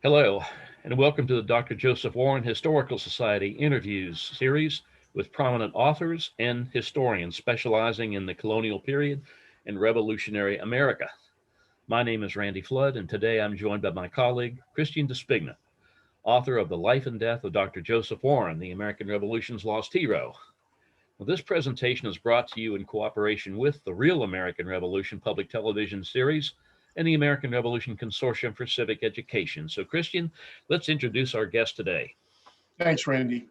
Hello, and welcome to the Dr. Joseph Warren Historical Society interviews series with prominent authors and historians specializing in the colonial period and revolutionary America. My name is Randy Flood, and today I'm joined by my colleague, Christian Despigna, author of The Life and Death of Dr. Joseph Warren, the American Revolution's Lost Hero. Well, this presentation is brought to you in cooperation with the Real American Revolution public television series and the American Revolution Consortium for Civic Education. So, Christian, let's introduce our guest today. Thanks, Randy.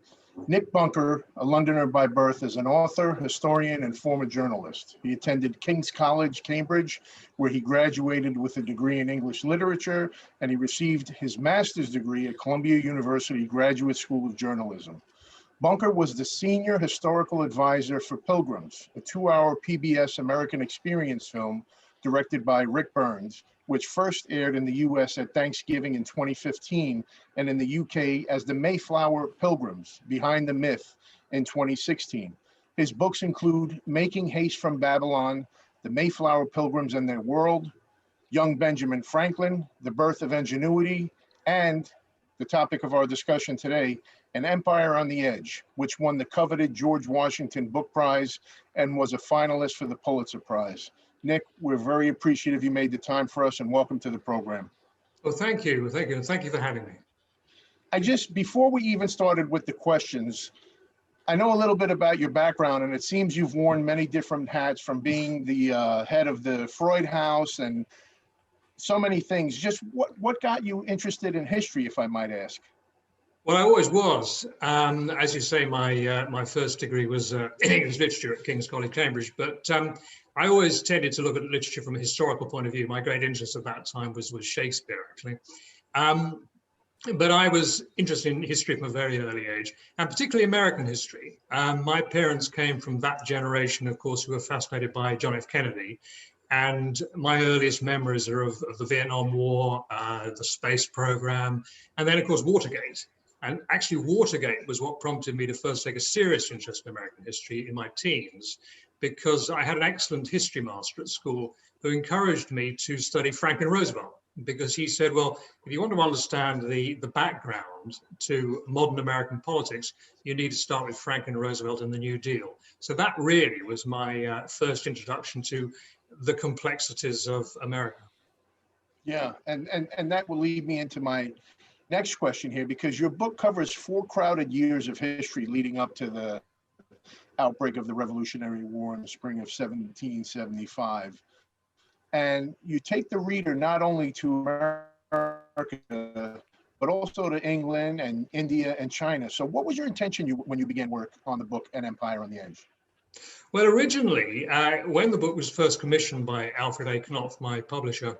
Nick Bunker, a Londoner by birth, is an author, historian, and former journalist. He attended King's College, Cambridge, where he graduated with a degree in English literature, and he received his master's degree at Columbia University Graduate School of Journalism. Bunker was the senior historical advisor for Pilgrims, a 2-hour PBS American Experience film directed by Rick Burns, which first aired in the US at Thanksgiving in 2015 and in the UK as The Mayflower Pilgrims, Behind the Myth in 2016. His books include Making Haste from Babylon, The Mayflower Pilgrims and Their World, Young Benjamin Franklin, The Birth of Ingenuity, and the topic of our discussion today, An Empire on the Edge, which won the coveted George Washington Book Prize and was a finalist for the Pulitzer Prize. Nick, we're very appreciative you made the time for us, and welcome to the program. Well, thank you. Thank you for having me. Before we even started with the questions, I know a little bit about your background, and it seems you've worn many different hats, from being the head of the Freud House and so many things. Just what got you interested in history, if I might ask? Well, I always was. As you say, my first degree was in English literature at King's College, Cambridge, but I always tended to look at literature from a historical point of view. My great interest at that time was Shakespeare, actually. But I was interested in history from a very early age, and particularly American history. My parents came from that generation, of course, who were fascinated by John F. Kennedy. And my earliest memories are of the Vietnam War, the space program, and then, of course, Watergate. And actually, Watergate was what prompted me to first take a serious interest in American history in my teens, because I had an excellent history master at school who encouraged me to study Franklin Roosevelt, because he said, well, if you want to understand the background to modern American politics, you need to start with Franklin Roosevelt and the New Deal. So that really was my first introduction to the complexities of America. Yeah, and that will lead me into my next question here, because your book covers 4 crowded years of history leading up to the outbreak of the Revolutionary War in the spring of 1775. And you take the reader not only to America, but also to England and India and China. So what was your intention when you began work on the book, An Empire on the Edge? Well, originally, when the book was first commissioned by Alfred A. Knopf, my publisher,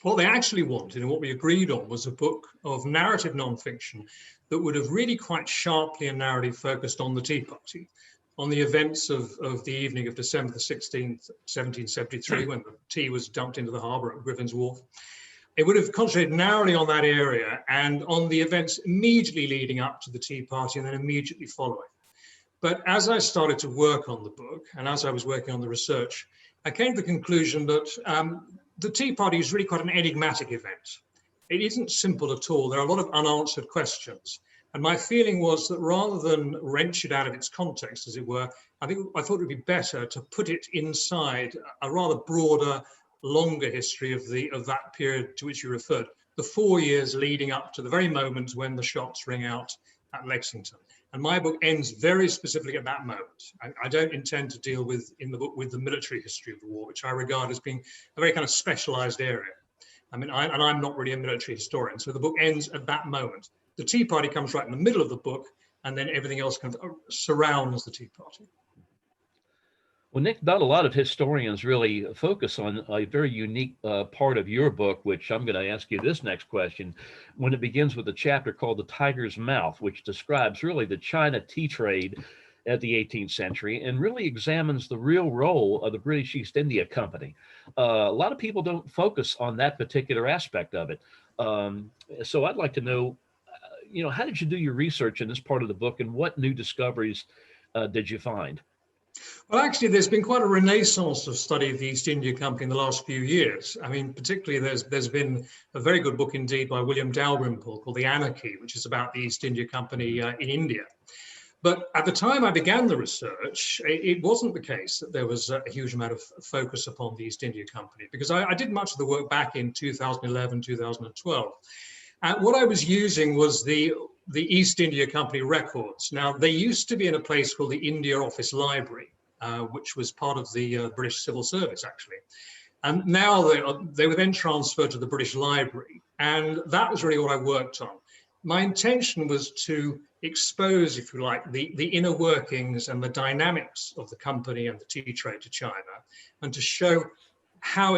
what they actually wanted and what we agreed on was a book of narrative nonfiction that would have really quite sharply and narrowly focused on the Tea Party, on the events of the evening of December the 16th, 1773, when the tea was dumped into the harbour at Griffin's Wharf. It would have concentrated narrowly on that area and on the events immediately leading up to the Tea Party and then immediately following. But as I started to work on the book, and as I was working on the research, I came to the conclusion that the Tea Party is really quite an enigmatic event. It isn't simple at all. There are a lot of unanswered questions. And my feeling was that rather than wrench it out of its context, as it were, I thought it would be better to put it inside a rather broader, longer history of that period to which you referred, the 4 years leading up to the very moment when the shots ring out at Lexington. And my book ends very specifically at that moment. I don't intend to deal in the book with the military history of the war, which I regard as being a very kind of specialized area. I mean, I'm not really a military historian, so the book ends at that moment. The Tea Party comes right in the middle of the book, and then everything else kind of surrounds the Tea Party. Well, Nick, not a lot of historians really focus on a very unique part of your book, which I'm going to ask you this next question, when it begins with a chapter called The Tiger's Mouth, which describes really the China tea trade at the 18th century and really examines the real role of the British East India Company. A lot of people don't focus on that particular aspect of it. So I'd like to know, how did you do your research in this part of the book, and what new discoveries did you find? Well, actually, there's been quite a renaissance of study of the East India Company in the last few years. I mean, particularly there's been a very good book indeed by William Dalrymple called The Anarchy, which is about the East India Company in India. But at the time I began the research, it wasn't the case that there was a huge amount of focus upon the East India Company, because I did much of the work back in 2011, 2012. And what I was using was the East India Company records. Now, they used to be in a place called the India Office Library, which was part of the British Civil Service, actually. And now they were then transferred to the British Library. And that was really what I worked on. My intention was to expose, if you like, the inner workings and the dynamics of the company and the tea trade to China, and to show how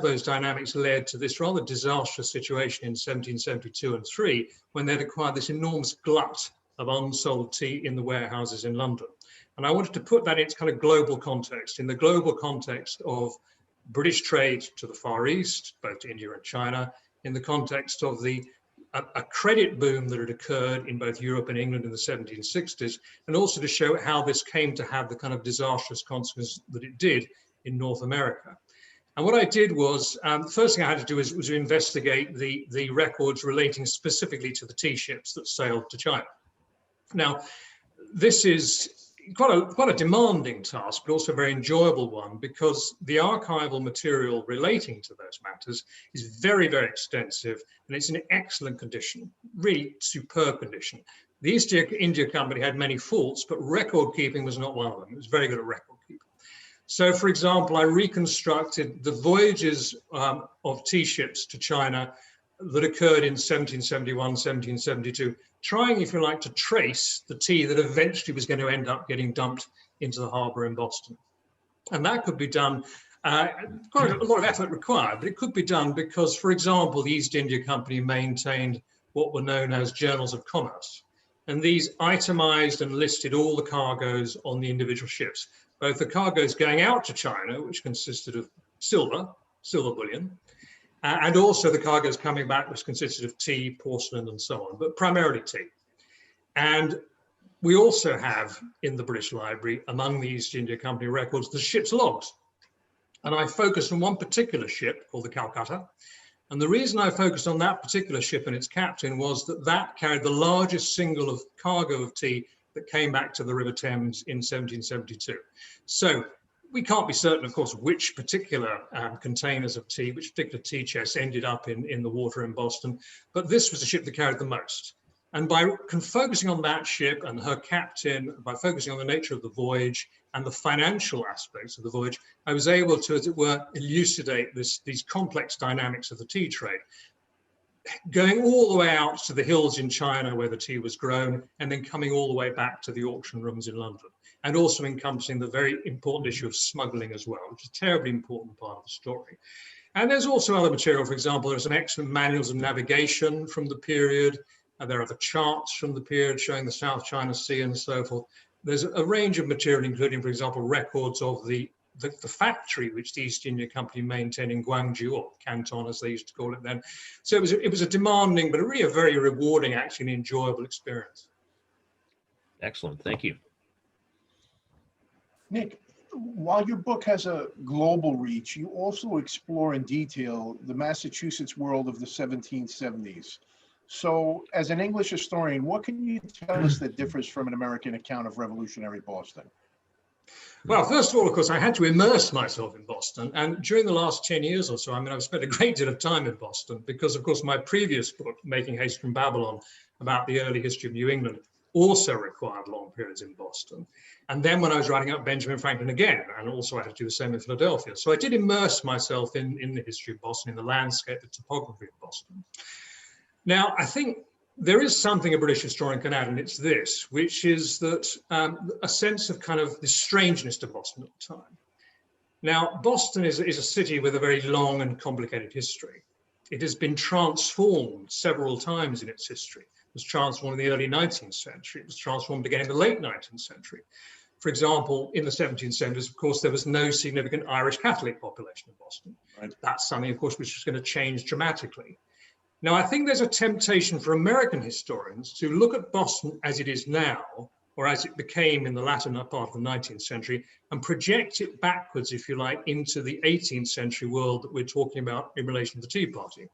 those dynamics led to this rather disastrous situation in 1772 and 3, when they'd acquired this enormous glut of unsold tea in the warehouses in London. And I wanted to put that into kind of global context, in the global context of British trade to the Far East, both to India and China, in the context of a credit boom that had occurred in both Europe and England in the 1760s, and also to show how this came to have the kind of disastrous consequences that it did in North America. And what I did was, the first thing I had to do was to investigate the records relating specifically to the tea ships that sailed to China. Now, this is quite a demanding task, but also a very enjoyable one, because the archival material relating to those matters is very, very extensive, and it's in excellent condition, really superb condition. The East India Company had many faults, but record keeping was not one of them. It was very good at record keeping. So, for example, I reconstructed the voyages of tea ships to China that occurred in 1771, 1772, trying, if you like, to trace the tea that eventually was going to end up getting dumped into the harbour in Boston. And that could be done, quite a lot of effort required, but it could be done because, for example, the East India Company maintained what were known as journals of commerce. And these itemized and listed all the cargoes on the individual ships, both the cargoes going out to China, which consisted of silver bullion, and also the cargoes coming back, which consisted of tea, porcelain, and so on, but primarily tea. And we also have in the British Library, among the East India Company records, the ship's logs. And I focused on one particular ship called the Calcutta. And the reason I focused on that particular ship and its captain was that carried the largest single cargo of tea that came back to the River Thames in 1772. So we can't be certain, of course, which particular containers of tea, which particular tea chests ended up in the water in Boston, but this was the ship that carried the most. And by focusing on that ship and her captain, by focusing on the nature of the voyage and the financial aspects of the voyage, I was able to, as it were, elucidate these complex dynamics of the tea trade, going all the way out to the hills in China where the tea was grown, and then coming all the way back to the auction rooms in London, and also encompassing the very important issue of smuggling as well, which is a terribly important part of the story. And there's also other material. For example, there's some excellent manuals of navigation from the period. There are the charts from the period showing the South China Sea and so forth. There's a range of material, including, for example, records of the factory which the East India Company maintained in Guangzhou, or Canton as they used to call it then. So it was a demanding, but really a very rewarding, actually an enjoyable experience. Excellent, thank you. Nick, while your book has a global reach, you also explore in detail the Massachusetts world of the 1770s. So as an English historian, what can you tell us that differs from an American account of revolutionary Boston? Well, first of all, of course, I had to immerse myself in Boston. And during the last 10 years or so, I mean, I've spent a great deal of time in Boston because, of course, my previous book, Making Haste from Babylon, about the early history of New England, also required long periods in Boston. And then when I was writing up Benjamin Franklin again, and also I had to do the same in Philadelphia. So I did immerse myself in the history of Boston, in the landscape, the topography of Boston. Now, I think there is something a British historian can add, and it's this, which is that a sense of kind of the strangeness to Boston at the time. Now, Boston is a city with a very long and complicated history. It has been transformed several times in its history. It was transformed in the early 19th century. It was transformed again in the late 19th century. For example, in the 1770s, of course, there was no significant Irish Catholic population in Boston. Right. That's something, of course, which is going to change dramatically. Now, I think there's a temptation for American historians to look at Boston as it is now or as it became in the latter part of the 19th century, and project it backwards, if you like, into the 18th century world that we're talking about in relation to the Tea Party.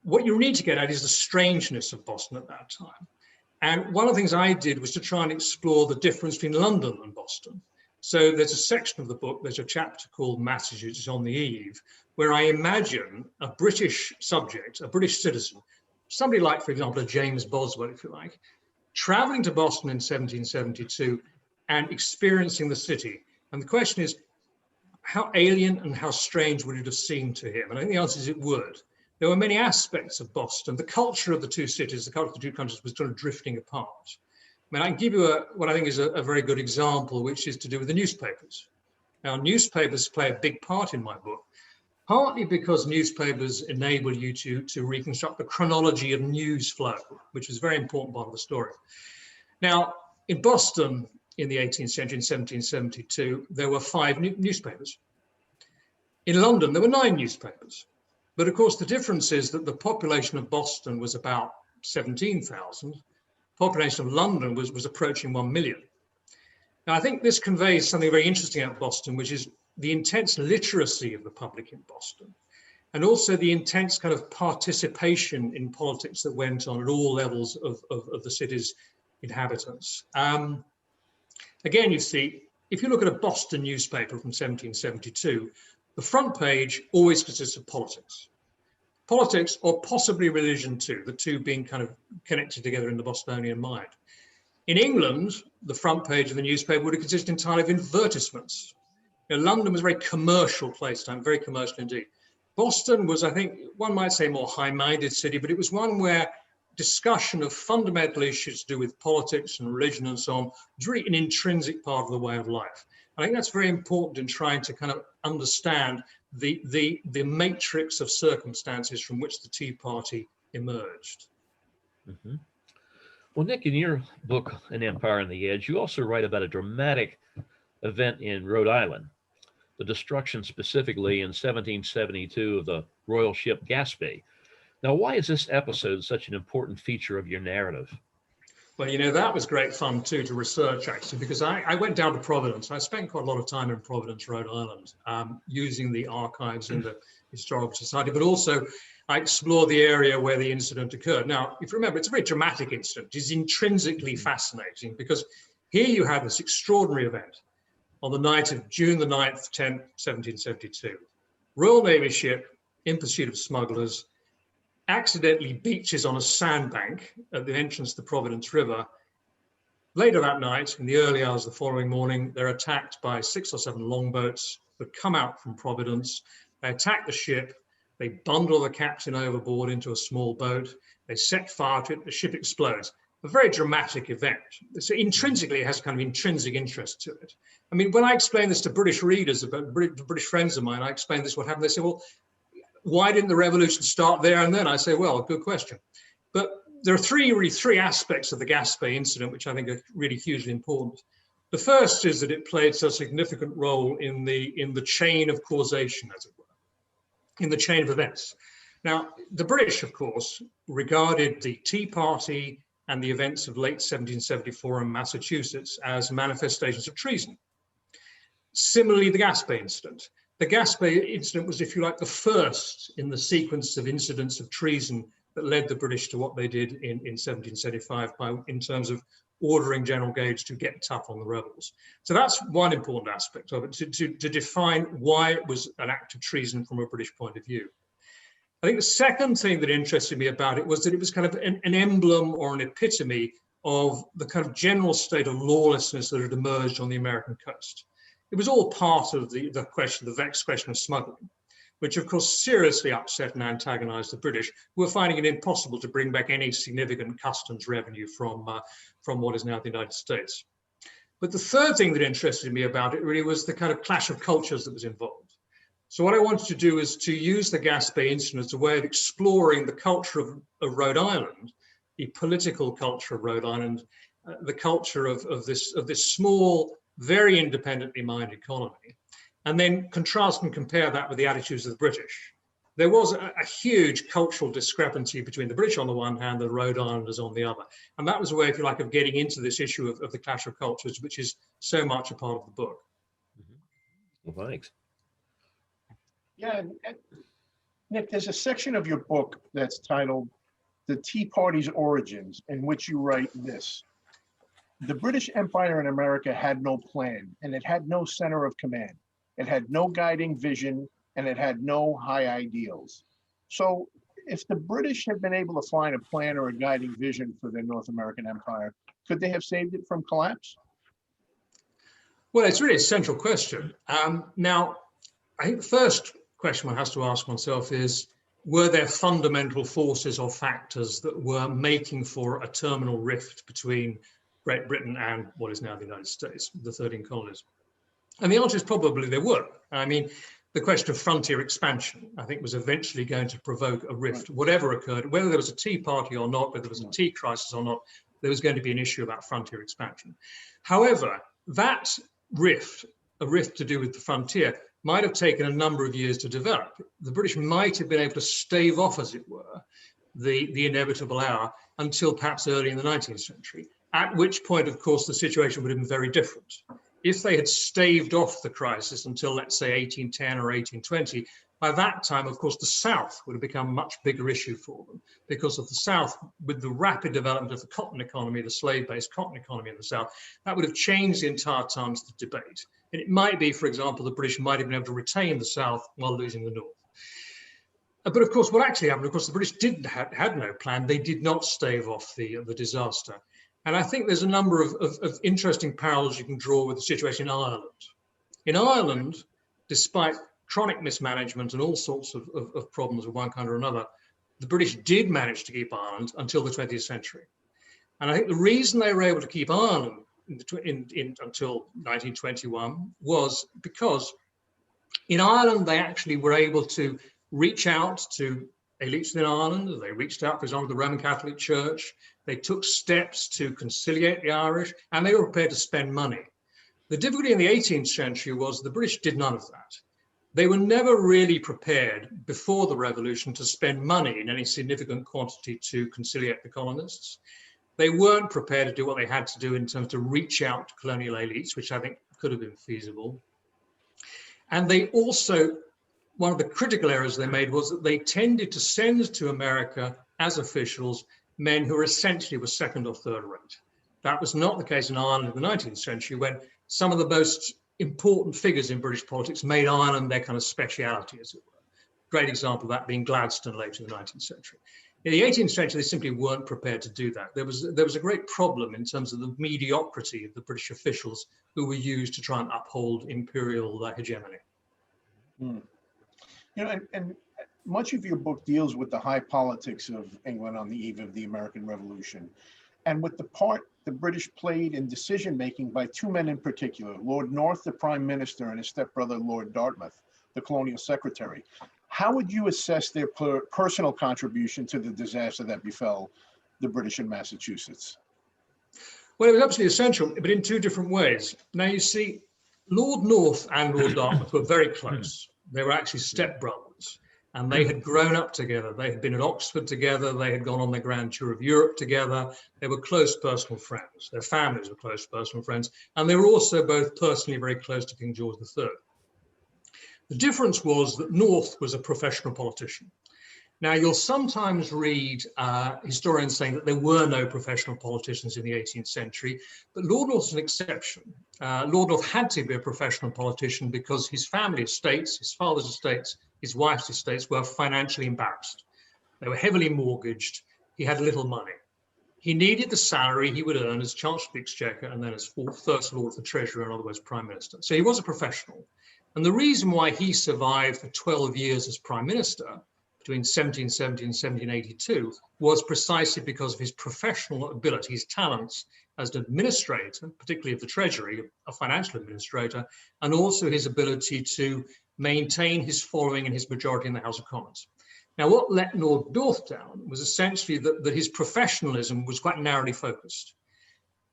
What you need to get at is the strangeness of Boston at that time. And one of the things I did was to try and explore the difference between London and Boston. So there's a section of the book, there's a chapter called Massachusetts on the Eve, where I imagine a British subject, a British citizen, somebody like, for example, a James Boswell, if you like, traveling to Boston in 1772 and experiencing the city. And the question is, how alien and how strange would it have seemed to him? And I think the answer is it would. There were many aspects of Boston. The culture of the two cities, the culture of the two countries was sort of drifting apart. I mean, I can give you what I think is a very good example, which is to do with the newspapers. Now, newspapers play a big part in my book, partly because newspapers enable you to reconstruct the chronology of news flow, which is a very important part of the story. Now, in Boston in the 18th century, in 1772, there were 5 newspapers. In London, there were 9 newspapers. But of course, the difference is that the population of Boston was about 17,000. Population of London was approaching 1 million. Now, I think this conveys something very interesting about Boston, which is the intense literacy of the public in Boston, and also the intense kind of participation in politics that went on at all levels of the city's inhabitants. Again, you see, if you look at a Boston newspaper from 1772, the front page always consists of politics. Politics, or possibly religion too, the two being kind of connected together in the Bostonian mind. In England, the front page of the newspaper would have consisted entirely of advertisements. You know, London was a very commercial place, very commercial indeed. Boston was, I think, one might say more high-minded city, but it was one where discussion of fundamental issues to do with politics and religion and so on was really an intrinsic part of the way of life. I think that's very important in trying to kind of understand the matrix of circumstances from which the Tea Party emerged. Mm-hmm. Well, Nick, in your book, An Empire on the Edge, you also write about a dramatic event in Rhode Island, the destruction specifically in 1772 of the royal ship Gaspé. Now, why is this episode such an important feature of your narrative? Well, you know, that was great fun too to research, actually, because I went down to Providence. I spent quite a lot of time in Providence, Rhode Island, using the archives in the Historical Society, but also I explored the area where the incident occurred. Now, if you remember, it's a very dramatic incident. It's intrinsically fascinating because here you have this extraordinary event on the night of June the 9th, 10th, 1772. Royal Navy ship in pursuit of smugglers accidentally beaches on a sandbank at the entrance to the Providence River. Later that night, in the early hours of the following morning, they're attacked by 6 or 7 longboats that come out from Providence. They attack the ship, they bundle the captain overboard into a small boat, they set fire to it, the ship explodes. A very dramatic event. So intrinsically, it has kind of intrinsic interest to it. I mean, when I explain this to British readers, about British friends of mine, I explain this, what happened, they say, well, why didn't the revolution start there and then? I say, well, good question. But there are really three aspects of the Gaspé incident, which I think are really hugely important. The first is that it played such a significant role in the chain of causation, as it were, in the chain of events. Now, the British, of course, regarded the Tea Party and the events of late 1774 in Massachusetts as manifestations of treason. Similarly, the Gaspé incident. The Gaspé incident was, if you like, the first in the sequence of incidents of treason that led the British to what they did in 1775 in terms of ordering General Gage to get tough on the rebels. So that's one important aspect of it, to define why it was an act of treason from a British point of view. I think the second thing that interested me about it was that it was kind of an emblem or an epitome of the kind of general state of lawlessness that had emerged on the American coast. It was all part of the vexed question of smuggling, which of course seriously upset and antagonized the British, who were finding it impossible to bring back any significant customs revenue from what is now the United States. But the third thing that interested me about it really was the kind of clash of cultures that was involved. So what I wanted to do is to use the Gaspé incident as a way of exploring the culture of Rhode Island, the political culture of Rhode Island, the culture of this small, very independently minded colony, and then contrast and compare that with the attitudes of the British. there was a huge cultural discrepancy between the British on the one hand, the Rhode Islanders on the other. And that was a way, if you like, of getting into this issue of the clash of cultures, which is so much a part of the book. Well, thanks. Yeah, and Nick, there's a section of your book that's titled The Tea Party's Origins, in which you write this: the British Empire in America had no plan, and it had no center of command. It had no guiding vision, and it had no high ideals. So if the British had been able to find a plan or a guiding vision for their North American empire, could they have saved it from collapse? Well, it's really a central question. Now, I think the first question one has to ask oneself is, were there fundamental forces or factors that were making for a terminal rift between Great Britain and what is now the United States, the 13 colonies? And the answer is probably there were. I mean, the question of frontier expansion, I think, was eventually going to provoke a rift. Whatever occurred, whether there was a Tea Party or not, whether there was a tea crisis or not, there was going to be an issue about frontier expansion. However, that rift, a rift to do with the frontier, might have taken a number of years to develop. The British might have been able to stave off, as it were, the inevitable hour until perhaps early in the 19th century, at which point, of course, the situation would have been very different. If they had staved off the crisis until, let's say, 1810 or 1820, by that time, of course, the South would have become a much bigger issue for them, because of the South, with the rapid development of the cotton economy, the slave-based cotton economy in the South, that would have changed the entire terms of the debate. And it might be, for example, the British might have been able to retain the South while losing the North. But of course, what actually happened, of course, the British had no plan. They did not stave off the disaster. And I think there's a number of interesting parallels you can draw with the situation in Ireland. In Ireland, despite chronic mismanagement and all sorts of problems of one kind or another, the British did manage to keep Ireland until the 20th century. And I think the reason they were able to keep Ireland until 1921 was because in Ireland, they actually were able to reach out to elites in Ireland. They reached out, for example, to the Roman Catholic Church. They took steps to conciliate the Irish, and they were prepared to spend money. The difficulty in the 18th century was the British did none of that. They were never really prepared before the revolution to spend money in any significant quantity to conciliate the colonists. They weren't prepared to do what they had to do in terms to reach out to colonial elites, which I think could have been feasible. And they also, one of the critical errors they made was that they tended to send to America as officials men who essentially were second or third rate. That was not the case in Ireland in the 19th century, when some of the most important figures in British politics made Ireland their kind of speciality, as it were. Great example of that being Gladstone later in the 19th century. In the 18th century, they simply weren't prepared to do that. There was a great problem in terms of the mediocrity of the British officials who were used to try and uphold imperial hegemony. You know, and much of your book deals with the high politics of England on the eve of the American Revolution, and with the part the British played in decision-making by two men in particular, Lord North, the Prime Minister, and his stepbrother, Lord Dartmouth, the Colonial Secretary. How would you assess their personal contribution to the disaster that befell the British in Massachusetts? Well, it was absolutely essential, but in two different ways. Now, you see, Lord North and Lord Dartmouth were very close. They were actually stepbrothers, and they had grown up together. They had been at Oxford together. They had gone on their grand tour of Europe together. They were close personal friends. Their families were close personal friends, and they were also both personally very close to King George III. The difference was that North was a professional politician. Now, you'll sometimes read historians saying that there were no professional politicians in the 18th century, but Lord North was an exception. Lord North had to be a professional politician because his family estates, his father's estates, his wife's estates were financially embarrassed. They were heavily mortgaged. He had little money. He needed the salary he would earn as Chancellor of the Exchequer and then as First Lord of the Treasury, in other words, Prime Minister. So he was a professional. And the reason why he survived for 12 years as Prime Minister between 1770 and 1782 was precisely because of his professional ability, his talents as an administrator, particularly of the Treasury, a financial administrator, and also his ability to maintain his following and his majority in the House of Commons. Now, what let Lord North down was essentially that his professionalism was quite narrowly focused.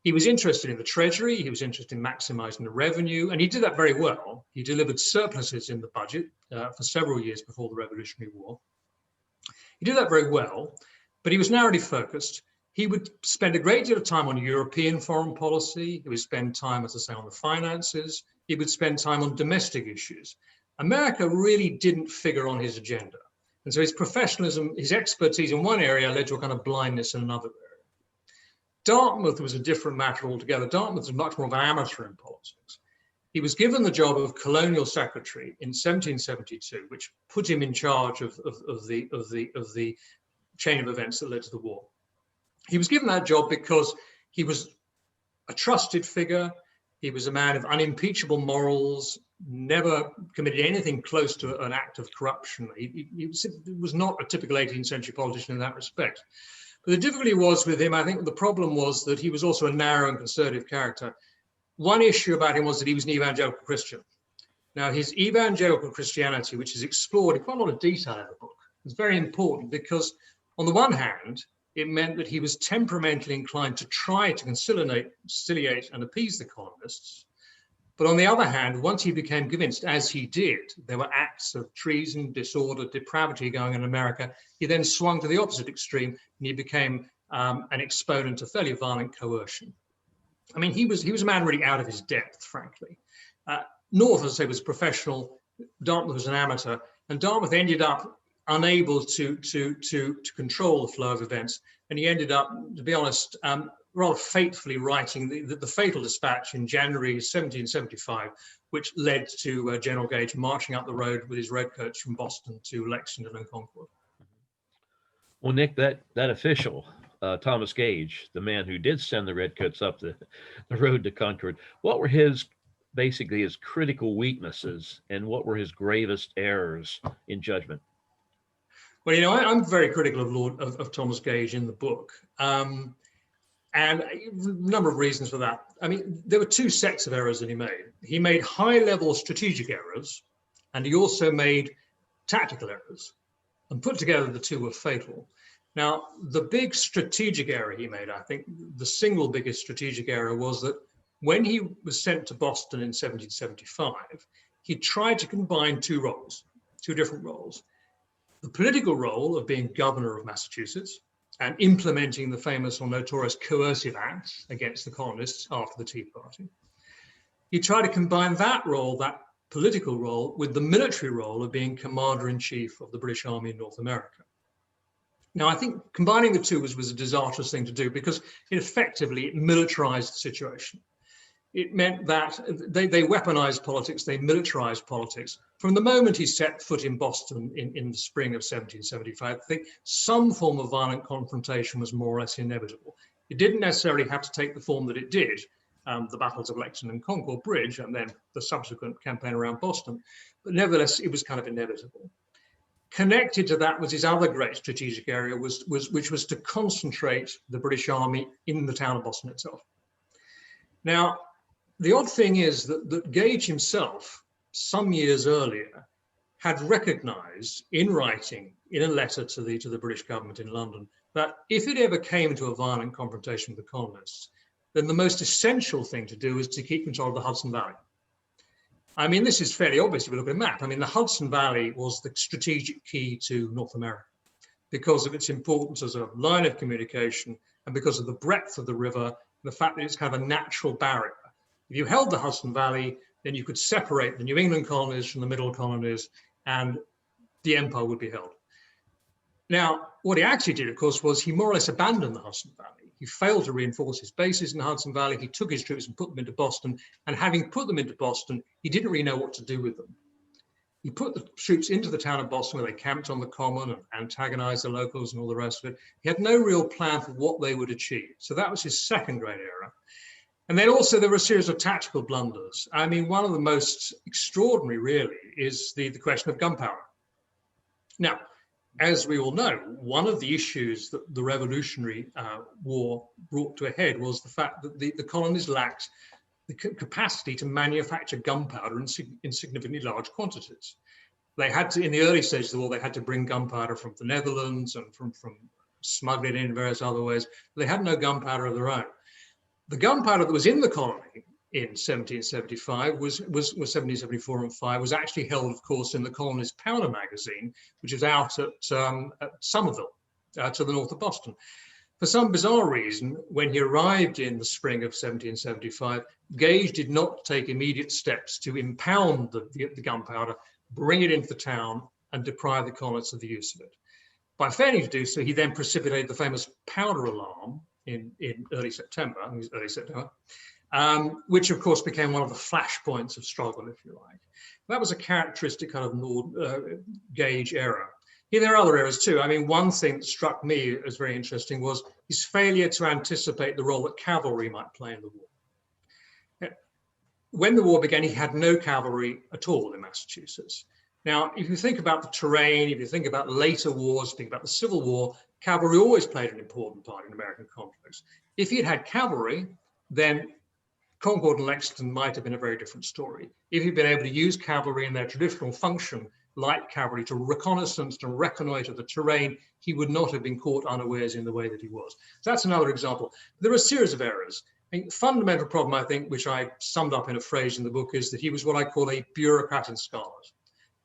He was interested in the treasury, he was interested in maximizing the revenue, and he did that very well. He delivered surpluses in the budget for several years before the Revolutionary War. He did that very well, but he was narrowly focused. He would spend a great deal of time on European foreign policy. He would spend time, as I say, on the finances. He would spend time on domestic issues. America really didn't figure on his agenda. And so his professionalism, his expertise in one area led to a kind of blindness in another area. Dartmouth was a different matter altogether. Dartmouth was much more of an amateur in politics. He was given the job of colonial secretary in 1772, which put him in charge of the chain of events that led to the war. He was given that job because he was a trusted figure. He was a man of unimpeachable morals, never committed anything close to an act of corruption. He was not a typical 18th century politician in that respect. But the difficulty was with him, I think the problem was that he was also a narrow and conservative character. One issue about him was that he was an evangelical Christian. Now, his evangelical Christianity, which is explored in quite a lot of detail in the book, is very important because, on the one hand, it meant that he was temperamentally inclined to try to conciliate and appease the colonists. But on the other hand, once he became convinced, as he did, there were acts of treason, disorder, depravity going on in America, he then swung to the opposite extreme and he became an exponent of fairly violent coercion. I mean, he was a man really out of his depth, frankly. North, as I say, was professional. Dartmouth was an amateur, and Dartmouth ended up unable to control the flow of events. And he ended up, to be honest, rather fatefully writing the fatal dispatch in January 1775, which led to General Gage marching up the road with his redcoats from Boston to Lexington and Concord. Well, Nick, that official, Thomas Gage, the man who did send the redcoats up the road to Concord, what were basically his critical weaknesses and what were his gravest errors in judgment? Well, you know, I'm very critical of Thomas Gage in the book. And a number of reasons for that. I mean, there were two sets of errors that he made. He made high-level strategic errors, and he also made tactical errors. And put together, the two were fatal. Now, the big strategic error he made, I think, the single biggest strategic error was that when he was sent to Boston in 1775, he tried to combine two different roles. The political role of being governor of Massachusetts and implementing the famous or notorious coercive acts against the colonists after the Tea Party. He tried to combine that role, that political role, with the military role of being commander-in-chief of the British Army in North America. Now, I think combining the two was a disastrous thing to do because it militarized the situation. It meant that they weaponized politics, they militarized politics. From the moment he set foot in Boston in the spring of 1775, I think some form of violent confrontation was more or less inevitable. It didn't necessarily have to take the form that it did, the battles of Lexington and Concord Bridge, and then the subsequent campaign around Boston. But nevertheless, it was kind of inevitable. Connected to that was his other great strategic area, which was to concentrate the British Army in the town of Boston itself. Now, the odd thing is that Gage himself, some years earlier, had recognized in writing, in a letter to the British government in London, that if it ever came to a violent confrontation with the colonists, then the most essential thing to do is to keep control of the Hudson Valley. I mean, this is fairly obvious if you look at a map. I mean, the Hudson Valley was the strategic key to North America because of its importance as a line of communication and because of the breadth of the river, the fact that it's kind of a natural barrier. If you held the Hudson Valley, then you could separate the New England colonies from the Middle colonies and the empire would be held. Now, what he actually did, of course, was he more or less abandoned the Hudson Valley. He failed to reinforce his bases in the Hudson Valley. He took his troops and put them into Boston. And having put them into Boston, he didn't really know what to do with them. He put the troops into the town of Boston where they camped on the common and antagonized the locals and all the rest of it. He had no real plan for what they would achieve. So that was his second great error. And then also there were a series of tactical blunders. I mean, one of the most extraordinary really is the question of gunpowder. Now, as we all know, one of the issues that the Revolutionary War brought to a head was the fact that the colonies lacked the capacity to manufacture gunpowder in significantly large quantities. They had to, in the early stages of the war, they had to bring gunpowder from the Netherlands and from smuggle it in various other ways. They had no gunpowder of their own. The gunpowder that was in the colony in 1775 was 1774 and 5 was actually held, of course, in the colony's powder magazine, which is out at Somerville, to the north of Boston. For some bizarre reason, when he arrived in the spring of 1775, Gage did not take immediate steps to impound the gunpowder, bring it into the town, and deprive the colonists of the use of it. By failing to do so, he then precipitated the famous powder alarm in early September, which of course became one of the flashpoints of struggle, if you like. That was a characteristic kind of Gage era. Yeah, there are other errors too. I mean, one thing that struck me as very interesting was his failure to anticipate the role that cavalry might play in the war. When the war began, he had no cavalry at all in Massachusetts. Now, if you think about the terrain, if you think about later wars, think about the Civil War, cavalry always played an important part in American conflicts. If he'd had cavalry, then Concord and Lexington might have been a very different story. If he'd been able to use cavalry in their traditional function, light cavalry, to reconnaissance, to reconnoiter the terrain, he would not have been caught unawares in the way that he was. So that's another example. There are a series of errors. The fundamental problem, I think, which I summed up in a phrase in the book, is that he was what I call a bureaucrat in scarlet.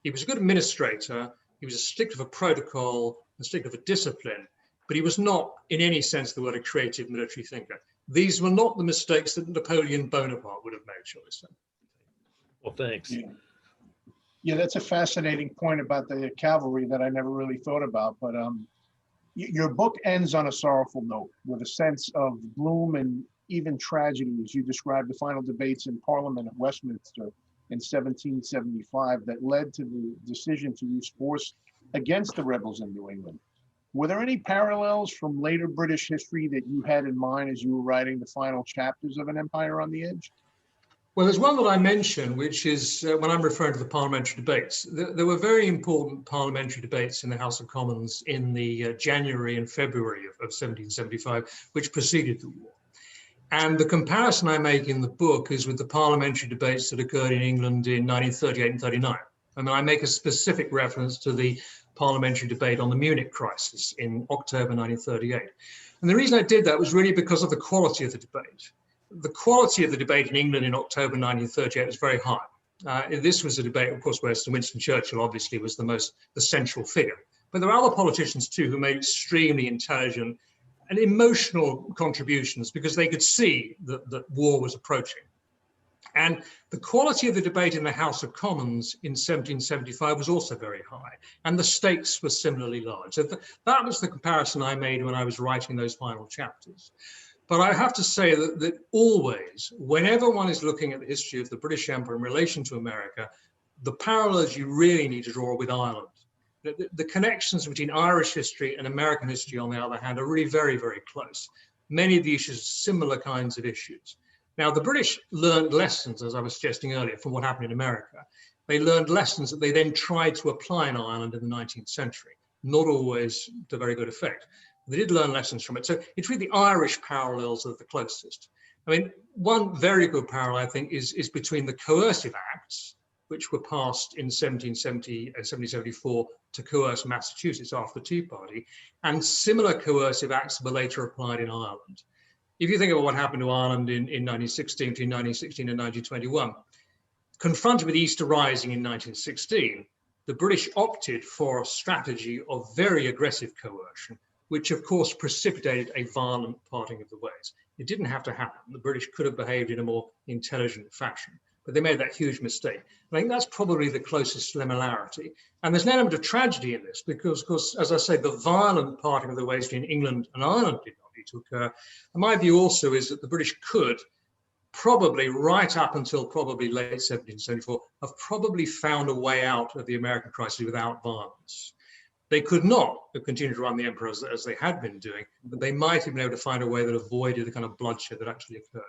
He was a good administrator, he was a stickler of a protocol, a stickler of a discipline, but he was not, in any sense of the word, a creative military thinker. These were not the mistakes that Napoleon Bonaparte would have made, shall we say. Well, thanks. Yeah, that's a fascinating point about the cavalry that I never really thought about. But your book ends on a sorrowful note with a sense of gloom and even tragedy as you describe the final debates in Parliament at Westminster in 1775 that led to the decision to use force against the rebels in New England. Were there any parallels from later British history that you had in mind as you were writing the final chapters of An Empire on the Edge? Well, there's one that I mentioned, which is when I'm referring to the parliamentary debates. There were very important parliamentary debates in the House of Commons in the January and February of 1775, which preceded the war. And the comparison I make in the book is with the parliamentary debates that occurred in England in 1938 and 39. And I make a specific reference to the parliamentary debate on the Munich crisis in October 1938. And the reason I did that was really because of the quality of the debate. The quality of the debate in England in October 1938 was very high. This was a debate, of course, where Sir Winston Churchill obviously was the central figure. But there were other politicians too who made extremely intelligent and emotional contributions because they could see that war was approaching. And the quality of the debate in the House of Commons in 1775 was also very high, and the stakes were similarly large. So that was the comparison I made when I was writing those final chapters. But I have to say that always, whenever one is looking at the history of the British Empire in relation to America, the parallels you really need to draw with Ireland. The connections between Irish history and American history, on the other hand, are really very, very close. Many of the issues are similar kinds of issues. Now, the British learned lessons, as I was suggesting earlier, from what happened in America. They learned lessons that they then tried to apply in Ireland in the 19th century, not always to very good effect. They did learn lessons from it. So it's really the Irish parallels that are the closest. I mean, one very good parallel, I think, is between the coercive acts, which were passed in 1770 and 1774 to coerce Massachusetts after the Tea Party, and similar coercive acts were later applied in Ireland. If you think about what happened to Ireland in 1916, between 1916 and 1921, confronted with the Easter Rising in 1916, the British opted for a strategy of very aggressive coercion, which of course precipitated a violent parting of the ways. It didn't have to happen. The British could have behaved in a more intelligent fashion, but they made that huge mistake. I think that's probably the closest similarity. And there's an element of tragedy in this because, of course, as I say, the violent parting of the ways between England and Ireland did not need to occur. And my view also is that the British could probably, right up until probably late 1774, have probably found a way out of the American crisis without violence. They could not have continued to run the empire as they had been doing, but they might have been able to find a way that avoided the kind of bloodshed that actually occurred.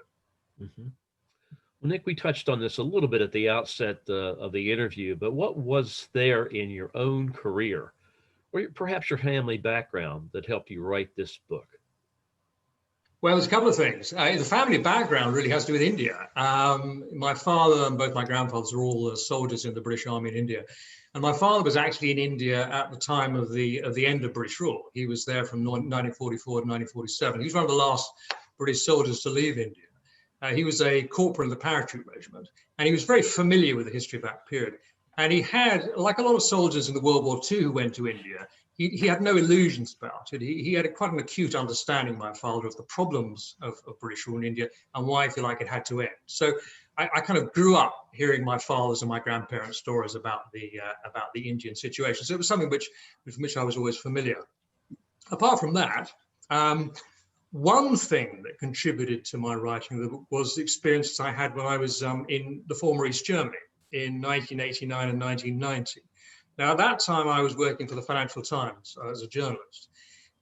Mm-hmm. Well, Nick, we touched on this a little bit at the outset of the interview, but what was there in your own career or perhaps your family background that helped you write this book? Well, there's a couple of things. The family background really has to do with India. My father and both my grandfathers were all soldiers in the British Army in India. And my father was actually in India at the time of the end of British rule. He was there from 1944 to 1947. He was one of the last British soldiers to leave India. He was a corporal in the parachute regiment, and he was very familiar with the history of that period. And he had, like a lot of soldiers in the World War II who went to India, he had no illusions about it. He had quite an acute understanding, my father, of the problems of British rule in India and why, if you like, it had to end. So I kind of grew up hearing my father's and my grandparents' stories about the Indian situation. So it was something with which I was always familiar. Apart from that, one thing that contributed to my writing of the book was the experiences I had when I was in the former East Germany in 1989 and 1990. Now, at that time, I was working for the Financial Times as a journalist,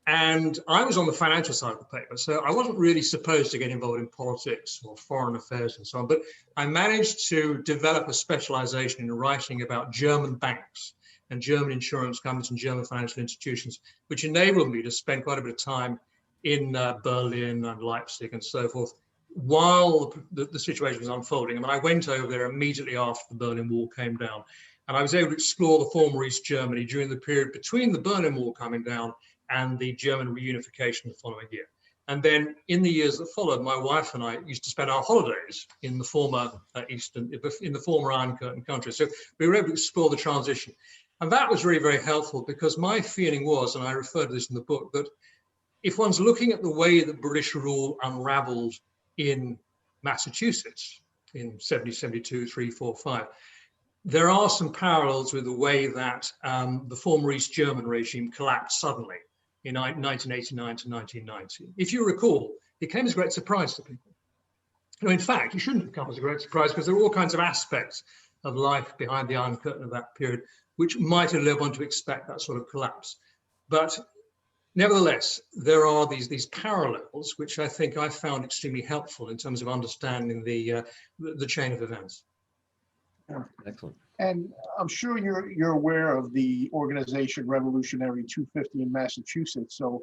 and I was on the financial side of the paper, so I wasn't really supposed to get involved in politics or foreign affairs and so on, but I managed to develop a specialization in writing about German banks and German insurance companies and German financial institutions, which enabled me to spend quite a bit of time in Berlin and Leipzig and so forth, while the situation was unfolding. I mean, I went over there immediately after the Berlin Wall came down, and I was able to explore the former East Germany during the period between the Berlin Wall coming down and the German reunification the following year. And then in the years that followed, my wife and I used to spend our holidays in the former in the former Iron Curtain countries. So we were able to explore the transition. And that was very, very helpful, because my feeling was, and I refer to this in the book, that if one's looking at the way that British rule unraveled in Massachusetts in 1772, 3, 4, 5, there are some parallels with the way that the former East German regime collapsed suddenly in 1989 to 1990. If you recall, it came as a great surprise to people. No, in fact, it shouldn't have come as a great surprise, because there are all kinds of aspects of life behind the Iron Curtain of that period which might have led one to expect that sort of collapse. But nevertheless, there are these parallels which I think I found extremely helpful in terms of understanding the chain of events. Excellent. And I'm sure you're aware of the organization Revolutionary 250 in Massachusetts. So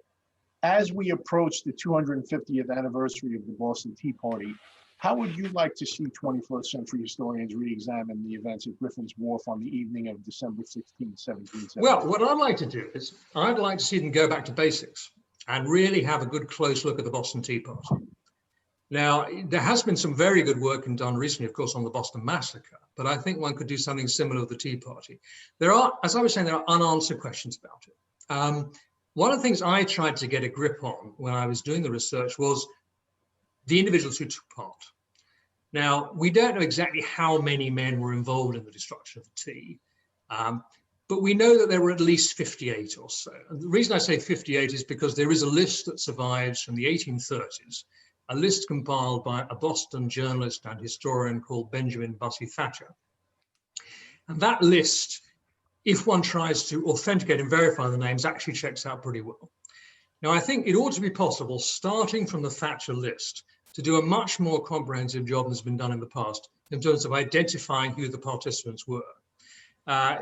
as we approach the 250th anniversary of the Boston Tea Party, how would you like to see 21st century historians re-examine the events at Griffin's Wharf on the evening of December 16, 1770? Well, what I'd like to do is I'd like to see them go back to basics and really have a good close look at the Boston Tea Party. Now, there has been some very good work done recently, of course, on the Boston Massacre, but I think one could do something similar with the Tea Party. There are, as I was saying, there are unanswered questions about it. One of the things I tried to get a grip on when I was doing the research was the individuals who took part. Now, we don't know exactly how many men were involved in the destruction of the tea, but we know that there were at least 58 or so. And the reason I say 58 is because there is a list that survives from the 1830s, a list compiled by a Boston journalist and historian called Benjamin Bussey Thatcher. And that list, if one tries to authenticate and verify the names, actually checks out pretty well. Now, I think it ought to be possible, starting from the Thatcher list, to do a much more comprehensive job than has been done in the past in terms of identifying who the participants were.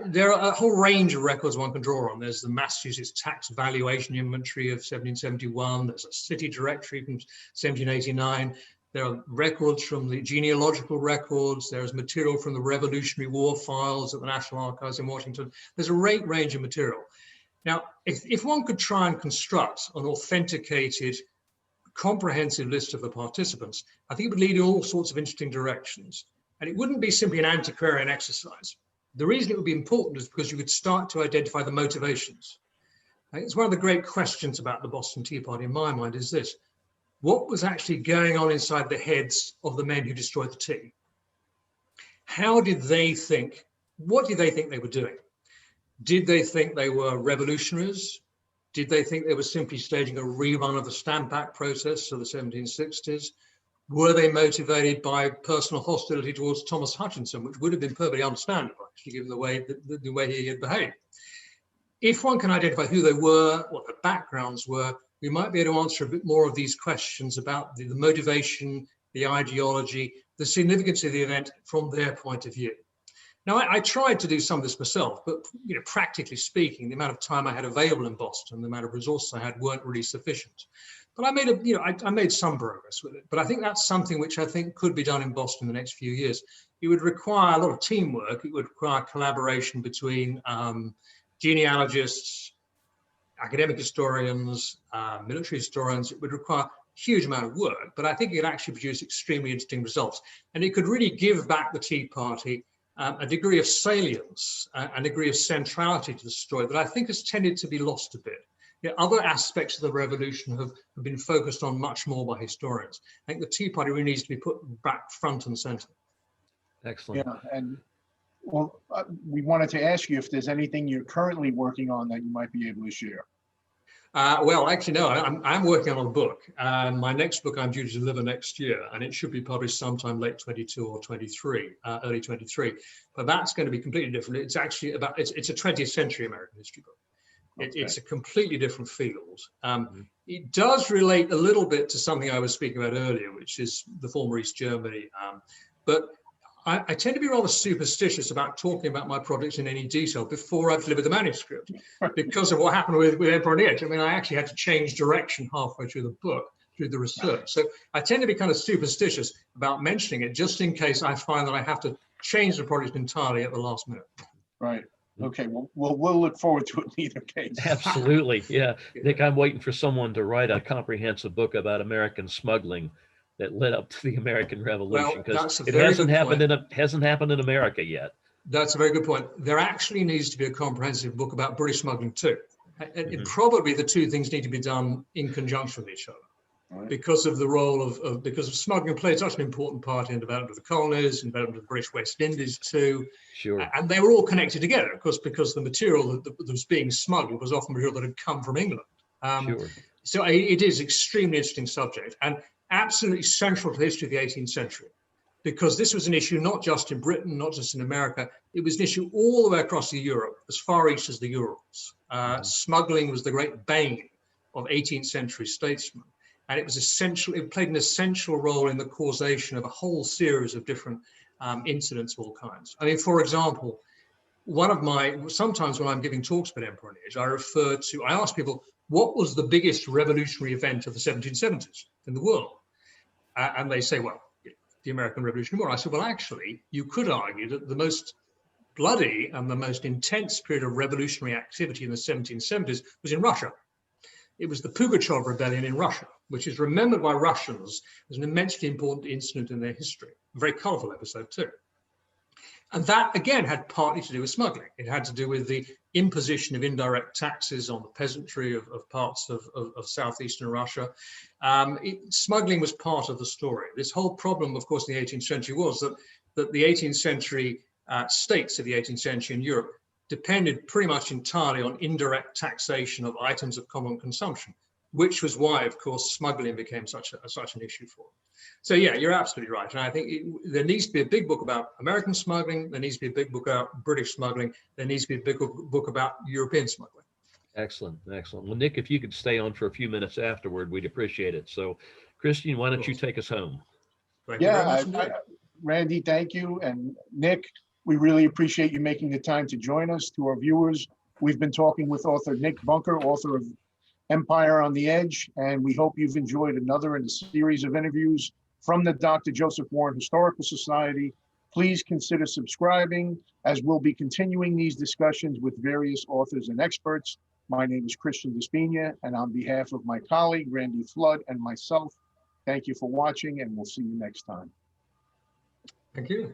There are a whole range of records one can draw on. There's the Massachusetts Tax Valuation Inventory of 1771. There's a city directory from 1789. There are records from the genealogical records. There's material from the Revolutionary War files at the National Archives in Washington. There's a great range of material. Now, if one could try and construct an authenticated, comprehensive list of the participants, I think it would lead in all sorts of interesting directions. And it wouldn't be simply an antiquarian exercise. The reason it would be important is because you would start to identify the motivations. It's one of the great questions about the Boston Tea Party in my mind is this: what was actually going on inside the heads of the men who destroyed the tea? How did they think? What did they think they were doing? Did they think they were revolutionaries? Did they think they were simply staging a rerun of the Stamp Act protests of the 1760s? Were they motivated by personal hostility towards Thomas Hutchinson, which would have been perfectly understandable, actually, given the way he had behaved? If one can identify who they were, what their backgrounds were, we might be able to answer a bit more of these questions about the motivation, the ideology, the significance of the event from their point of view. Now, I tried to do some of this myself, but practically speaking, the amount of time I had available in Boston, the amount of resources I had, weren't really sufficient. But I made I made some progress with it. But I think that's something which I think could be done in Boston in the next few years. It would require a lot of teamwork. It would require collaboration between genealogists, academic historians, military historians. It would require huge amount of work, but I think it actually produced extremely interesting results. And it could really give back the Tea Party a degree of salience, a degree of centrality to the story that I think has tended to be lost a bit. Other aspects of the revolution have been focused on much more by historians. I think the Tea Party really needs to be put back front and center. Excellent. Yeah, and well, we wanted to ask you if there's anything you're currently working on that you might be able to share. Well, actually, no, I'm working on a book. My next book I'm due to deliver next year, and it should be published sometime late 22 or 23, early 23. But that's going to be completely different. It's actually about, it's a 20th century American history book. Okay. It's a completely different field. It does relate a little bit to something I was speaking about earlier, which is the former East Germany. But I tend to be rather superstitious about talking about my projects in any detail before I've delivered the manuscript because of what happened with Emperor on the Edge. I mean, I actually had to change direction halfway through the book, through the research. So I tend to be kind of superstitious about mentioning it just in case I find that I have to change the project entirely at the last minute. Right. Okay. Well, we'll look forward to it in either case. Absolutely. Yeah. Nick, I'm waiting for someone to write a comprehensive book about American smuggling that led up to the American Revolution, because it hasn't happened in America yet. That's a very good point. There actually needs to be a comprehensive book about British smuggling too. And probably the two things need to be done in conjunction with each other. Right. Because of the role because smuggling played such an important part in the development of the colonies, in the development of the British West Indies too. Sure. And they were all connected together, of course, because the material that was being smuggled was often material that had come from England. Sure. So it is an extremely interesting subject and absolutely central to the history of the 18th century, because this was an issue not just in Britain, not just in America. It was an issue all the way across Europe, as far east as the Urals. Smuggling was the great bane of 18th century statesmen. And it was essential, it played an essential role in the causation of a whole series of different incidents of all kinds. I mean, for example, sometimes when I'm giving talks about Emperor on the Edge, I ask people, what was the biggest revolutionary event of the 1770s in the world? And they say, well, the American Revolutionary War. I said, well, actually, you could argue that the most bloody and the most intense period of revolutionary activity in the 1770s was in Russia. It was the Pugachev Rebellion in Russia, which is remembered by Russians as an immensely important incident in their history. A very colorful episode too. And that, again, had partly to do with smuggling. It had to do with the imposition of indirect taxes on the peasantry of parts of southeastern Russia. Smuggling was part of the story. This whole problem, of course, in the 18th century was that the 18th century states of the 18th century in Europe depended pretty much entirely on indirect taxation of items of common consumption, which was why, of course, smuggling became such an issue for them. So yeah, you're absolutely right. And I think there needs to be a big book about American smuggling. There needs to be a big book about British smuggling. There needs to be a big book about European smuggling. Excellent, excellent. Well, Nick, if you could stay on for a few minutes afterward, we'd appreciate it. So, Christian, why don't you take us home? Randy, thank you. And Nick, we really appreciate you making the time to join us. To our viewers, we've been talking with author Nick Bunker, author of Empire on the Edge, and we hope you've enjoyed another in a series of interviews from the Dr. Joseph Warren Historical Society. Please consider subscribing, as we'll be continuing these discussions with various authors and experts. My name is Christian Despina, and on behalf of my colleague, Randy Flood, and myself, thank you for watching, and we'll see you next time. Thank you.